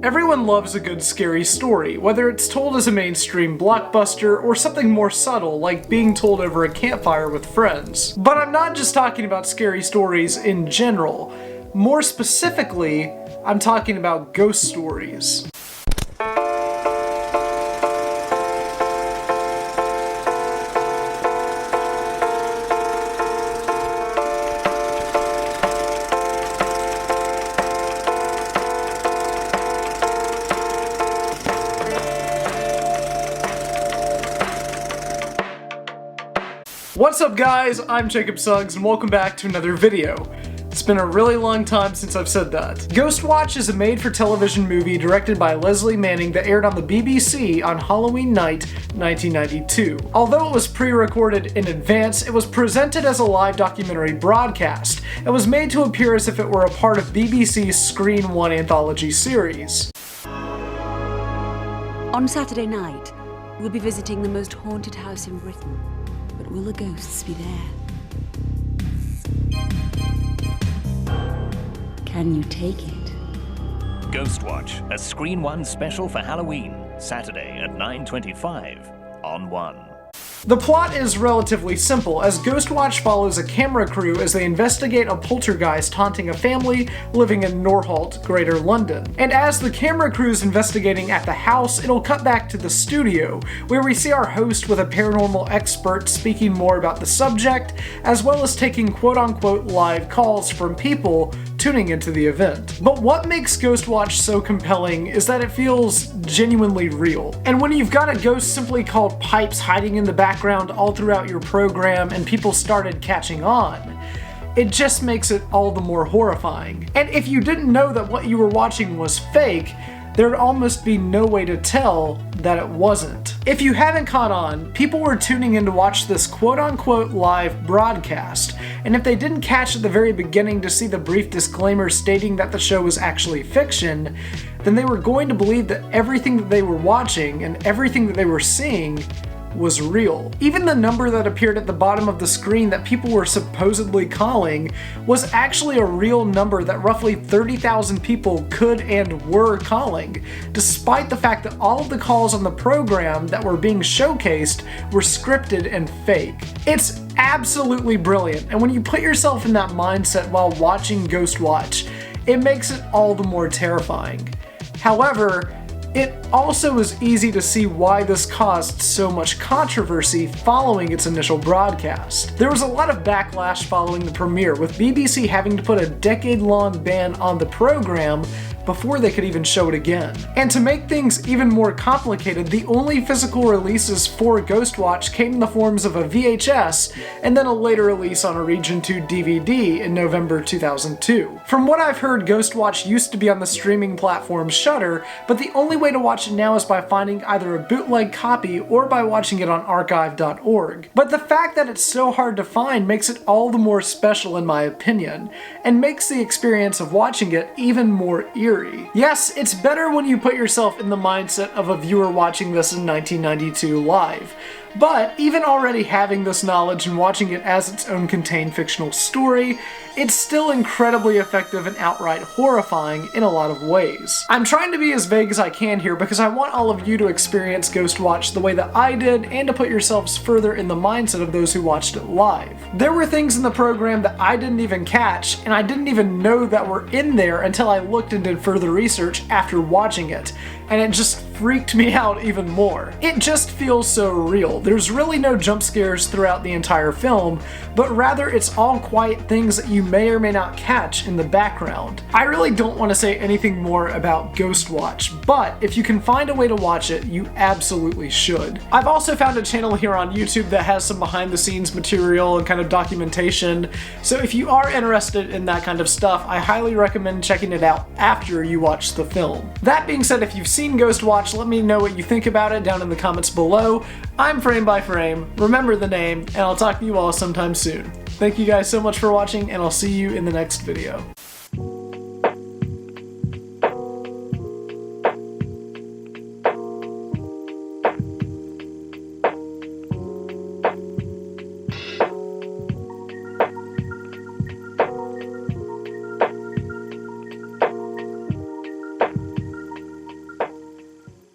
Everyone loves a good scary story, whether it's told as a mainstream blockbuster or something more subtle like being told over a campfire with friends. But I'm not just talking about scary stories in general. More specifically, I'm talking about ghost stories. What's up guys, I'm JacobTSuggs and welcome back to another video. It's been a really long time since I've said that. GHOSTWATCH is a made-for-television movie directed by Leslie Manning that aired on the BBC on Halloween night 1992. Although it was pre-recorded in advance, it was presented as a live documentary broadcast. It was made to appear as if it were a part of BBC's Screen 1 anthology series. On Saturday night, we'll be visiting the most haunted house in Britain. But will the ghosts be there? Can you take it? GHOSTWATCH, a Screen 1 special for Halloween, Saturday at 9:25 on 1. The plot is relatively simple, as GHOSTWATCH follows a camera crew as they investigate a poltergeist haunting a family living in Norholt, Greater London. And as the camera crew's investigating at the house, it'll cut back to the studio, where we see our host with a paranormal expert speaking more about the subject, as well as taking quote-unquote live calls from people tuning into the event. But what makes GHOSTWATCH so compelling is that it feels genuinely real. And when you've got a ghost simply called Pipes hiding in the background all throughout your program and people started catching on, it just makes it all the more horrifying. And if you didn't know that what you were watching was fake, there'd almost be no way to tell that it wasn't. If you haven't caught on, people were tuning in to watch this quote-unquote live broadcast, and if they didn't catch at the very beginning to see the brief disclaimer stating that the show was actually fiction, then they were going to believe that everything that they were watching and everything that they were seeing was real. Even the number that appeared at the bottom of the screen that people were supposedly calling was actually a real number that roughly 30,000 people could and were calling, despite the fact that all of the calls on the program that were being showcased were scripted and fake. It's absolutely brilliant, and when you put yourself in that mindset while watching GHOSTWATCH, it makes it all the more terrifying. However, it also is easy to see why this caused so much controversy following its initial broadcast. There was a lot of backlash following the premiere, with BBC having to put a decade-long ban on the program before they could even show it again. And to make things even more complicated, the only physical releases for GHOSTWATCH came in the forms of a VHS and then a later release on a Region 2 DVD in November 2002. From what I've heard, GHOSTWATCH used to be on the streaming platform Shudder, but the only way to watch it now is by finding either a bootleg copy or by watching it on archive.org. But the fact that it's so hard to find makes it all the more special in my opinion, and makes the experience of watching it even more eerie. Yes, it's better when you put yourself in the mindset of a viewer watching this in 1992 live. But even already having this knowledge and watching it as its own contained fictional story, it's still incredibly effective and outright horrifying in a lot of ways. I'm trying to be as vague as I can here because I want all of you to experience GHOSTWATCH the way that I did and to put yourselves further in the mindset of those who watched it live. There were things in the program that I didn't even catch, and I didn't even know that were in there until I looked and did further research after watching it, and it just freaked me out even more. It just feels so real. There's really no jump scares throughout the entire film, but rather it's all quiet things that you may or may not catch in the background. I really don't want to say anything more about GHOSTWATCH, but if you can find a way to watch it, you absolutely should. I've also found a channel here on YouTube that has some behind the scenes material and kind of documentation, so if you are interested in that kind of stuff, I highly recommend checking it out after you watch the film. That being said, if you've seen GHOSTWATCH, let me know what you think about it down in the comments below. I'm Frame by Frame, remember the name, and I'll talk to you all sometime soon. Thank you guys so much for watching, and I'll see you in the next video.